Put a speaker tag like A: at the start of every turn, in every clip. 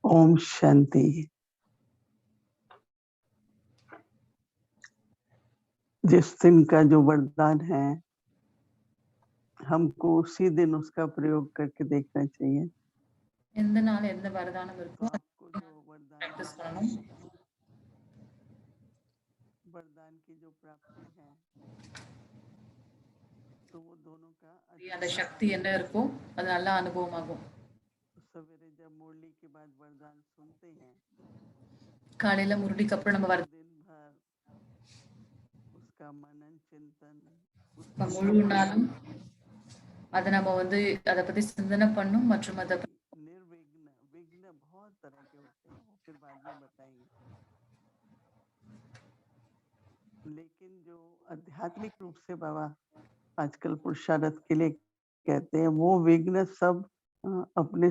A: ओम शांति। जिस दिन का जो वरदान है हमको उसी दिन उसका प्रयोग करके देखना चाहिए।
B: எந்த நாள் எந்த வரதானம் இருக்கோ
A: आपको जो वरदान
B: practice பண்ணணும்.
A: वरदान की जो प्राप्ति है तो वो दोनों का
B: அந்த சக்தி என்ன இருக்கோ அது நல்லா அனுபவமாகும்.
A: सवेरे जब मुरली के बाद वरदान सुनते हैं
B: காலையில முரளிக்கு அப்புறம் நம்ம
A: दिन भर उसका मनन चिंतन
B: முழு நாளும் அதை நம்ம அதை பத்தி சிந்தனை பண்ணும் மற்றும் அதை
A: निर्विघ्न विघ्न बहुत तरह के होते हैं, वो फिर बाद में बताएंगे। लेकिन जो आध्यात्मिक रूप से बाबा आजकल पुरुषार्थ के लिए कहते हैं वो विघ्न सब अपने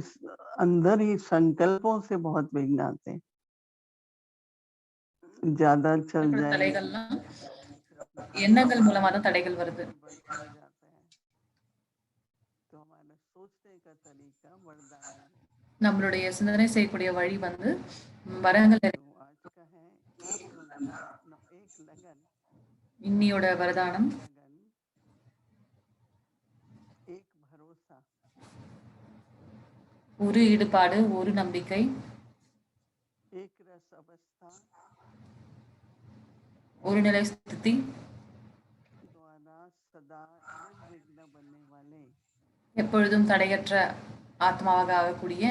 A: अंदर ही संकल्पों से बहुत विघ्न आते हैं। ज्यादा चल जाए
B: எண்ணங்கள் மூலமா தான் தடைகள் வருது.
A: तो हमारा सोचने का तरीका वरदान है।
B: நம்மளுடைய சிந்தனை செய்யக்கூடிய வழி வரங்கள்
A: आज का है एक लगन
B: இன்னியோட வரதானம்
A: एक भरोसा
B: ஒரு ஈடுபாடு ஒரு நம்பிக்கை
A: एक रस अवस्था
B: ஒரு நிலை ஸ்திதி
A: द्वारा सदा निर्विघ्न बनने वाले
B: எப்பொழுதும் தடையற்ற ஆத்மாவாக ஆகக்கூடிய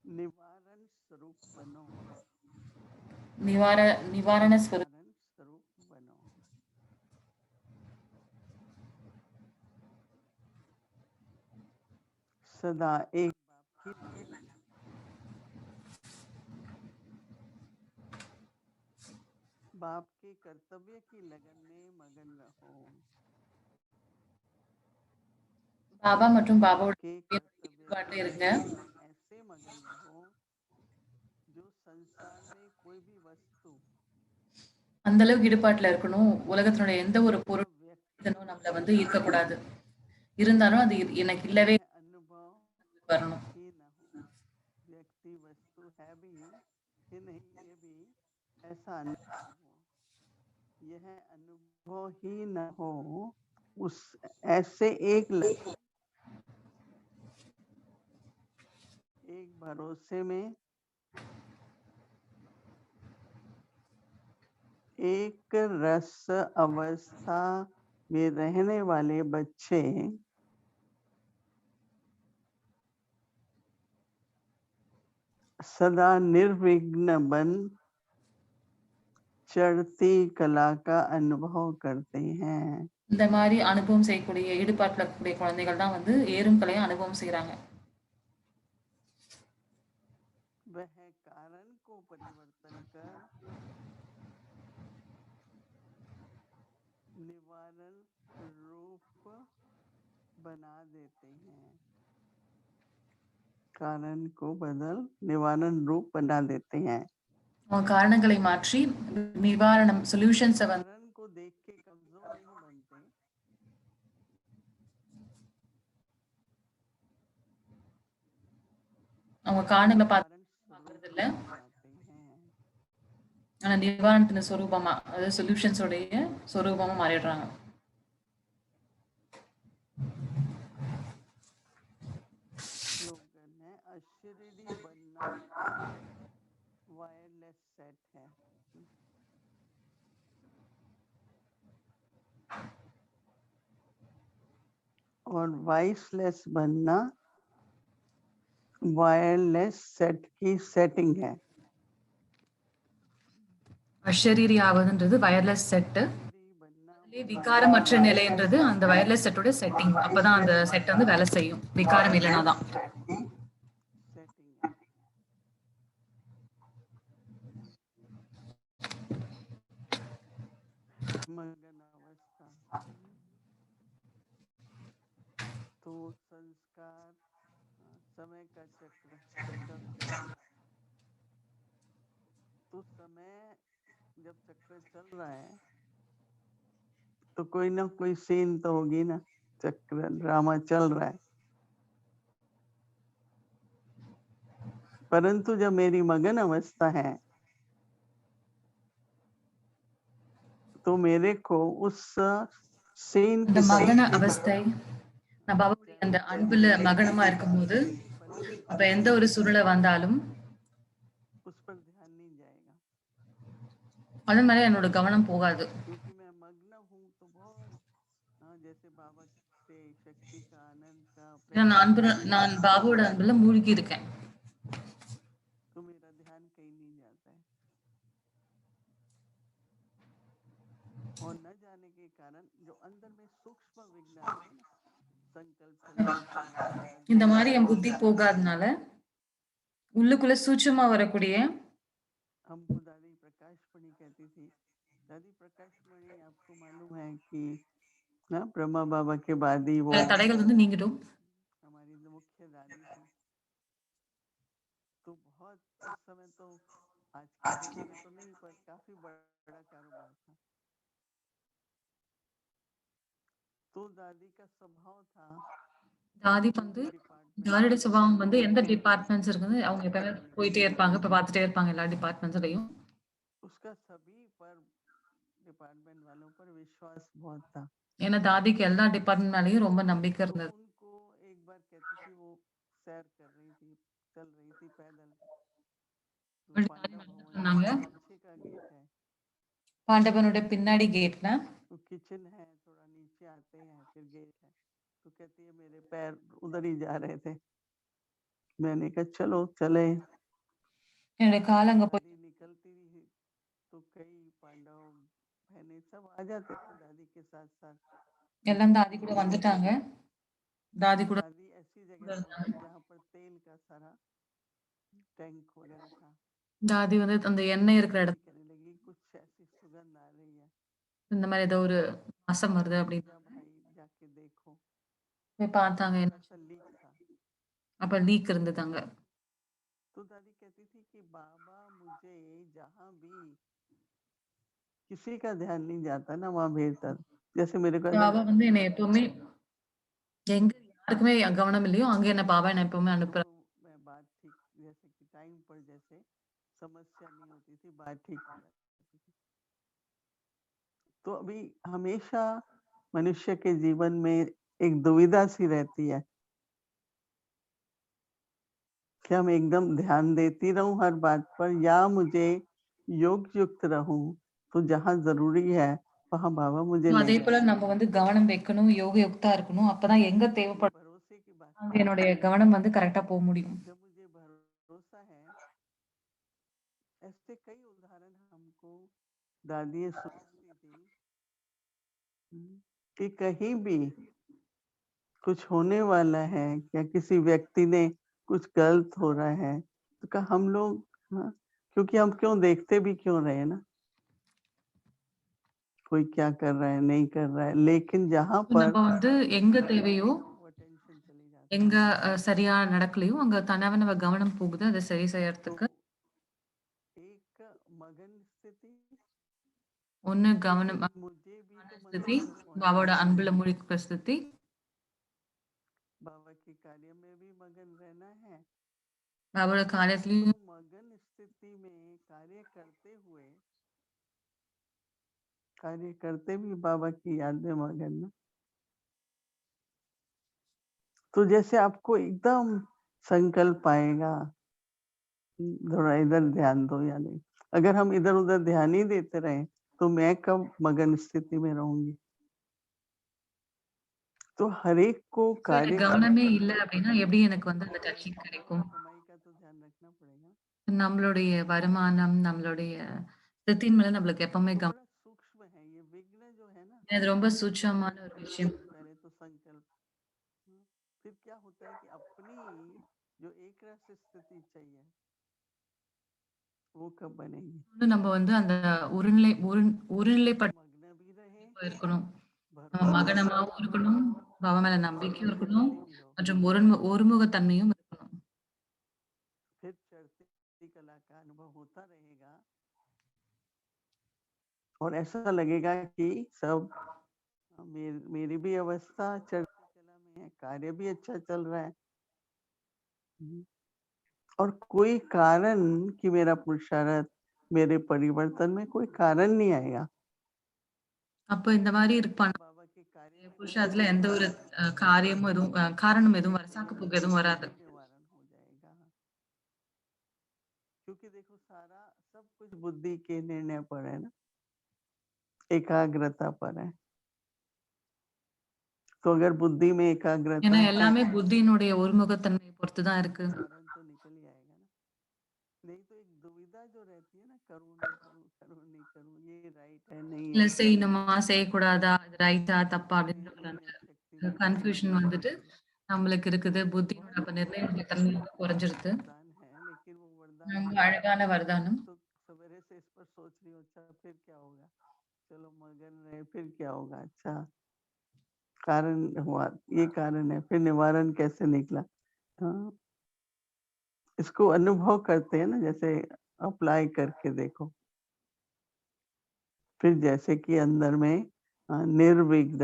A: निवारण स्वरूप बनो
B: निवारण स्वरूप
A: बनो। सदा एक बाप के कर्तव्य की लगन में मगन रहो।
B: बाबा மற்றும் பாபாவோட ஈடுபாட்டில் இருங்க.
A: ऐसे मगन रहो जो संसार में कोई भी वस्तु
B: அந்த அளவுக்கு ஈடுபாட்டில் இருக்கணும். உலகத்தினுடைய எந்த ஒரு பொருள் நம்மள ஈர்க்கக்கூடாது. இருந்தாலும் அது எனக்கு இல்லவே
A: अनुभव
B: வரணும்.
A: व्यक्ति वस्तु है भी कि नहीं ये भी ऐसा अनुभव यह अनुभव ही न हो उस ऐसे एक भरोसे में एक रस अवस्था में रहने वाले बच्चे सदा निर्विघ्न बन चढ़ती कला का अनुभव करते हैं।
B: இந்த மாதிரி அனுபவம் செய்யக்கூடிய ஈடுபாட்டில் இருக்கக்கூடிய குழந்தைகள் தான் ஏறும் கலையை அனுபவம் செய்யறாங்க.
A: वह कारण को परिवर्तन कर निवारण रूप बना देते हैं। कारण को बदल निवारण रूप बना देते हैं।
B: காரணங்களை மாற்றி நிவாரணம் சொல்யூஷன்ஸ்
A: को देख के कमजोर नहीं बनते।
B: அவங்க காரணங்களை பார்க்கறது இல்ல. ஆனா நிவாரணத்தின் சொரூபமா அதாவது சொல்யூஷன்ஸோடைய சொரூபமா மாறிடுறாங்க.
A: अशिरडी बनना वायरलेस सेट है। और वाइसलेस बनना वायरलेस सेट की सेटिंग है।
B: அஷரீரி ஆவதுன்றது வயர்லெஸ் செட். விகாரமற்ற நிலைன்றது அந்த வயர்லெஸ் செட்டோட செட்டிங். அப்பதான் அந்த செட் வேலை செய்யும். விகாரம் இல்லைனா தான்.
A: तो संस्कार समय का चक्र तो समय जब चक्र चल रहा है तो कोई ना कोई सीन तो होगी ना, चक्र ड्रामा चल रहा है। परंतु जब मेरी मगन अवस्था है तो मेरे को उस सीन
B: அந்த
A: की
B: மகன
A: तरफ
B: அவஸ்தை நான் பாபாவுடைய
A: चाहे
B: அந்த
A: जैसे
B: அன்புல
A: भी
B: மகனமா இருக்கும்போது
A: परिस्थिति
B: அப்ப
A: क्यों
B: எந்த
A: न
B: ஒரு
A: हो
B: சூழ்நிலை வந்தாலும்
A: उस पर ध्यान नहीं जाएगा
B: அது மேல என்னோட கவனம் போகாது.
A: क्योंकि मैं मग्न हूँ तो बहुत जैसे बाबा से शक्ति का आनंद का
B: ஏன்னா
A: प्रेम का
B: நான் பாபாவோட அன்புல மூழ்கி இருக்கேன்.
A: तो मेरा ध्यान कहीं नहीं जाता है और न जाने के कारण जो अंदर में सूक्ष्म विघ्न आते हैं ना संकल्प चलाना
B: இந்த மாதிரி என் புத்தி போகாதனால உள்ளுக்குள்ள சூட்சமா வரக்கூடிய
A: हमको दादी प्रकाश मणि कहती थी दादी प्रकाश मणि आपको मालूम है कि ना ब्रह्मा बाबा के बाद ही वो
B: தடைகள் வந்து நீங்கிடும்.
A: हमारी जो मुख्य दादी थी तो बहुत उस समय तो आज के जैसे तो नहीं पर काफी बड़ा कारोबार था तो दादी का स्वभाव था
B: தாதி
A: जो
B: வந்து
A: भी डिपार्टमेंट
B: தாதியோட
A: होते
B: சுபாவம் வந்து எந்த
A: थे
B: டிபார்ட்மெண்ட்ஸ் இருக்குது அவங்க எப்பவுமே போயிட்டே இருப்பாங்க. இப்ப பார்த்துட்டே இருப்பாங்க எல்லா டிபார்ட்மெண்ட்ஸ்லயும்.
A: उसका सभी पर डिपार्टमेंट वालों पर विश्वास बहुत था
B: ஏன்னா தாதிக்கு எல்லா டிபார்ட்மெண்ட் மேலயும் ரொம்ப நம்பிக்கை
A: तो
B: இருந்தது.
A: उनको एक बार कहती थी वो सैर कर रही थी चल रही थी पैदल तो
B: ஒரு தாதி
A: पांडव
B: நடந்து
A: भवन
B: சொன்னாங்க
A: के पीछे का गेट है
B: பாண்டவனோட பின்னாடி கேட்ல
A: तो किचन है थोड़ा नीचे आते हैं फिर गेट है तो कहती है मेरे पैर उधर ही जा रहे थे मैंने कहा चलो चले
B: என்னோட கால் அங்க போய்
A: दादी निकलती रही तो कई पांडव बहनें सब आ जाते थे दादी के साथ साथ
B: எல்லாம் தாதி கூட வந்துட்டாங்க. தாதி கூட
A: दादी ऐसी जगह पर थी जहाँ पर तेल का सारा टैंक वगैरह था
B: தாதி வந்து அந்த एண்ணெய் இருக்கிற
A: दादी
B: இடத்துல
A: कहने लगी कुछ ऐसी सुगंध आ रही है
B: இந்த மாதிரி ஏதो ஒரு வாசம் வருது
A: मैंने
B: அப்படின்னு
A: जा भाई जाके देखो
B: போய் பார்த்தாங்க.
A: थोड़ा सा लीक था
B: அப்ப லீக் இருந்தது அங்க.
A: तो दादी कहती थी कि बाबा मुझे जहाँ भी किसी का ध्यान नहीं जाता ना वहाँ भेजता था। जैसे मेरे को ऐसा
B: பாபா
A: लगता
B: வந்து
A: था
B: என்னை
A: कि
B: எப்பவுமே எங்க யாருக்குமே கவனம் இல்லையோ அங்க என்ன பாபா என்ன எப்பவுமே
A: तो
B: அனுப்புறாரு.
A: मैं बात ठीक जैसे कि टाइम पर जैसे समस्या नहीं होती थी बात ठीक हो जाती थी तो अभी हमेशा मनुष्य के जीवन में एक दुविधा सी रहती है कि हम एकदम ध्यान देती रहूं हर बात पर या मुझे योग युक्त रहूं तो जहाँ जरूरी है वहाँ बाबा मुझे ले
B: அதே போல
A: जाते
B: நம்ம வந்து கவனம் வைக்கணும், யோக யுக்தா இருக்கணும். அப்பதான் எங்க
A: हैं। मुझे
B: தேவைப்படும்
A: भरोसे की बात
B: அங்க
A: है
B: என்னுடைய கவனம் வந்து கரெக்டா போக முடியும்.
A: जब मुझे भरोसा है ऐसे कई उदाहरण हमको दादी सुनाती थी कि कहीं भी कुछ होने वाला है या किसी व्यक्ति ने कुछ गलत हो रहा है तो का हम लोग क्योंकि हम क्यों देखते भी क्यों रहे ना कोई क्या कर रहा है नहीं कर रहा है लेकिन जहाँ पर
B: நம்ம வந்து எங்க தேவையோ
A: वो टेंशन चली जाती
B: எங்க
A: है
B: சரியா நடக்கலையோ அங்க தன்னாவே நம்ம கவனம் போகுது அதை சரி
A: तो
B: செய்யறதுக்கு.
A: एक मगन स्थिति
B: ஒண்ணு கவனம்
A: कि मुझे भी तो
B: ஸ்திதி,
A: मगन होना
B: பாபாவோட
A: है
B: அன்புல மூழ்கிற ஸ்திதி,
A: बाबा के कार्य में भी मगन रहना है
B: பாபாவோட
A: तो
B: காரியத்திலயும்
A: मगन स्थिति में कार्य करते भी बाबा की याद में मगन ना तो जैसे आपको एकदम संकल्प आएगा थोड़ा इधर ध्यान दो या नहीं अगर हम इधर उधर ध्यान ही देते रहे तो मैं कब मगन स्थिति में रहूंगी तो हर एक को
B: So, எனக்கு
A: कार्य
B: கவனமே
A: करते
B: இல்ல
A: हुए
B: அப்படின்னா எப்படி எனக்கு வந்து அந்த
A: और
B: டச்சிங்
A: हमारी
B: கிடைக்கும்?
A: कमाई का तो ध्यान रखना पड़ेगा
B: நம்மளுடைய வருமானம், நம்மளுடைய ஸ்திதியின் மேல நம்மளுக்கு எப்பவுமே
A: तो
B: கவனம்.
A: बड़ा सूक्ष्म है ये विघ्न जो है ना
B: இது ரொம்ப சூட்சமான ஒரு விஷயம்.
A: पहले तो संकल्प फिर क्या होता है कि अपनी जो एक रस स्थिति चाहिए वो कब बनेगी
B: வந்து நம்ம வந்து அந்த ஒருநிலைப்பட்டு
A: मग्न भी रहे
B: இருக்கணும். நம்ம
A: भरोसा भी
B: மகனமாவும்
A: रहे
B: இருக்கணும், பாபா மேல
A: और
B: நம்பிக்கையும்
A: मगन
B: இருக்கணும்,
A: स्थिति भी हो
B: மற்றும் ஒருமுகத்தன்மையும் இருக்கணும்.
A: फिर चढ़ती कला का अनुभव होता रहेगा और ऐसा लगेगा कि सब मेरी भी अवस्था चढ़ती कला में है कार्य भी अच्छा चल रहा है और कोई कारण कि मेरा पुरुषार्थ, मेरे परिवर्तन में कोई कारण नहीं आएगा।
B: அப்ப இந்த மாரி இருப்பான்.
A: बाबा के कार्य में
B: புருஷார்த்துல எந்த ஒரு காரியமும் எதுவும் காரணம் எதுவும் சாக்கு போக்கு एதுவும் வராது.
A: निवारण हो जाएगा। क्योंकि देखो सारा सब कुछ बुद्धि के निर्णय पर है ना, एकाग्रता पर है। तो अगर बुद्धि में
B: ஏன்னா
A: एकाग्रता है
B: எல்லாமே புத்தியினுடைய ஒருமுகத்தன்மையை பொறுத்து தான் இருக்கு.
A: कारण तो निकल ही आएगा ना। नहीं तो एक दुविधा जो रहती है ना, करूँ नहीं करूँ, करूँ नहीं करूँ, ये राइट है नहीं
B: இல்ல
A: है,
B: செய்யணுமா, செய்யக்கூடாதா, இது ரைட்டா, தப்பா அப்படின்ற ஒரு
A: मेरी
B: அந்த
A: शक्ति में कमी
B: கன்ஃப்யூஷன்
A: नहीं
B: வந்துட்டு
A: आती है।
B: நம்மளுக்கு இருக்குது. புத்தியோட
A: बहुत
B: அப்ப
A: सुंदर
B: நிர்ணய
A: वरदान
B: தன்மை வந்து குறைஞ்சிருது.
A: है, लेकिन वो वरदान
B: ரொம்ப
A: मिला
B: அழகான வரதானம்.
A: तो सवेरे से इस पर सोच रही हूँ, अच्छा फिर क्या होगा? चलो मगन रहे, फिर क्या होगा? अच्छा कारण हुआ, ये कारण है, फिर निवारण कैसे निकला? हाँ, इसको अनुभव करते हैं ना, जैसे अप्लाई करके देखो। फिर जैसे कि अंदर में निर्विघ्न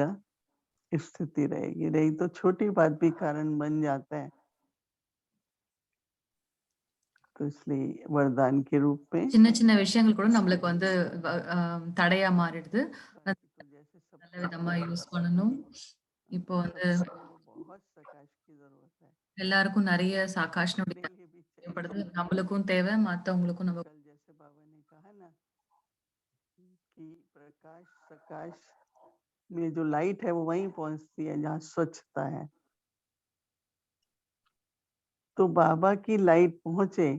A: स्थिति रहेगी, नहीं तो छोटी बात भी कारण बन जाता है। तो इसलिए वरदान के रूप में
B: சின்ன சின்ன விஷயங்கள் கூட நம்மளுக்கு வந்து வ அ தடையா माறிடுது. அது
A: बाकी तो जैसे
B: நல்ல
A: सबको
B: விதமா
A: प्रकाश
B: யூஸ்
A: चाहिए,
B: பண்ணணும். இப்போ வந்து
A: सबको बहुत प्रकाश की जरूरत है,
B: எல்லாருக்கும் நெறைய சாகாஷ்னுடைய
A: अपने लिए भी चाहिए।
B: தேவைப்படுது. நம்மளுக்கும் தேவை, மத்தவங்களுக்கும் நம்ம
A: कल जैसे बाबा ने कहा ना कि प्रकाश प्रकाश में जो लाइट है वो वहीं पहुंचती है जहाँ स्वच्छता है। तो बाबा की लाइट पहुंचे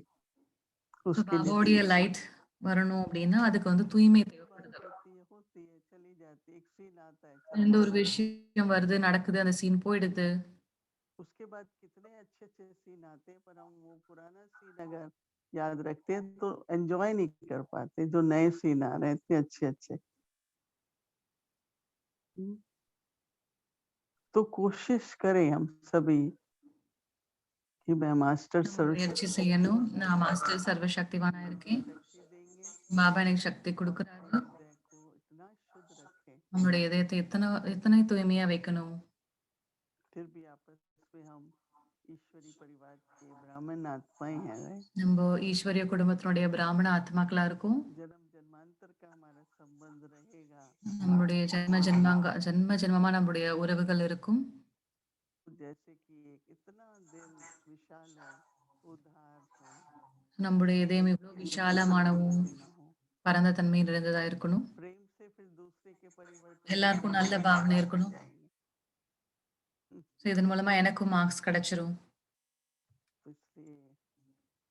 B: ஸோ
A: उसके लिए
B: பாபாவுடைய லைட் வரணும் அப்படின்னா, அதுக்கு வந்து தூய்மை
A: कोई बात
B: தேவைப்படுது.
A: होती है चली जाती है, एक सीन आता है
B: எந்த
A: चला
B: ஒரு
A: जाता है।
B: விஷயம் வருது, நடக்குது, அந்த சீன் போயிடுது.
A: उसके बाद कितने अच्छे अच्छे सीन आते हैं, पर हम वो पुराना सीन अगर याद रखते हैं तो एंजॉय नहीं कर पाते, जो नए सीन आ रहे हैं इतने अच्छे अच्छे। हम्म, तो कोशिश करें हम सभी कि मैं मास्टर
B: நம்ம
A: सर्व
B: முயற்சி செய்யணும். நான் மாஸ்டர் சர்வசக்திவானா
A: मुझे
B: இருக்கேன்.
A: शक्ति देंगे
B: பாபா எனக்கு சக்தி
A: और
B: குடுக்குறாரு.
A: हृदय को इतना शुद्ध रखें,
B: நம்மளுடைய இதயத்தை எத்தனை தூய்மையா வைக்கணும்.
A: फिर भी आपस में हम ईश्वरी परिवार के ब्राह्मण आत्माएं हैं, राइट?
B: நம்ம ஈஸ்வரிய குடும்பத்தினுடைய பிராமண ஆத்மாக்களா இருக்கோம்.
A: जन्म जन्मांतर का हमारा संबंध रहेगा।
B: நம்மளுடைய ஜென்ம ஜென்மமா நம்முடைய உறவுகள் இருக்கும்.
A: जैसे कि एक इतना दिल विशाल हो, उदार हो,
B: நம்முடைய இதயம் இவ்வளோ
A: किसी से
B: விஷாலமானவும்,
A: कमी ना हो,
B: பரந்த தன்மை நிறைந்ததா இருக்கணும்.
A: प्रेम से फिर दूसरे के परिवर्तन में
B: எல்லாருக்கும்
A: मुझे
B: நல்ல
A: भी
B: பாவனை
A: मार्क्स मिल
B: இருக்கணும்.
A: जाएंगे।
B: ஸோ இதன் மூலமா எனக்கும் மார்க்ஸ் கிடைச்சிரும்.
A: तो इसलिए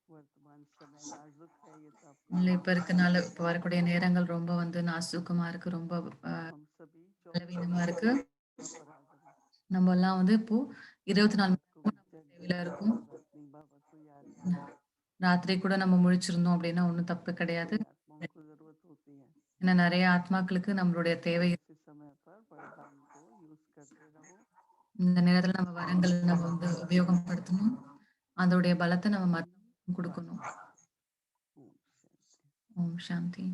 A: वर्तमान समय नाजुक है, ये तो आपको
B: இல்ல இப்ப
A: मालूम है।
B: இருக்கனால இப்ப வரக்கூடிய நேரங்கள் ரொம்ப வந்து நாசூக்கமா இருக்கு. ரொம்ப அ
A: हम सभी 24
B: பலவீனமா
A: घंटे
B: இருக்கு.
A: सेवा पर हाजिर हैं।
B: நம்மலாம் வந்து இப்போ 24
A: रात
B: மணி
A: को भी
B: நேரமும்
A: जग
B: சேவையில
A: जाए
B: இருக்கும்.
A: कोई बात नहीं, बाबा को याद करें।
B: ராத்திரி கூட நம்ம முழிச்சிருந்தோம் அப்படின்னா ஒண்ணும் தப்பு கிடையாது.
A: कई आत्माओं को जरूरत होती है,
B: ஏன்னா நெறைய ஆத்மாக்களுக்கு நம்மளுடைய
A: तो
B: தேவை
A: इसी समय पर वरदान को यूज करते रहो।
B: இந்த நேரத்துல நம்ம வரங்கள் நம்ம வந்து உபயோகப்படுத்தணும். அதோடைய பலத்த நம்ம
A: शांति।
B: மத்தவங்களுக்கும் குடுக்கணும்.
A: ओम शांति।
B: ஓம் சாந்தி.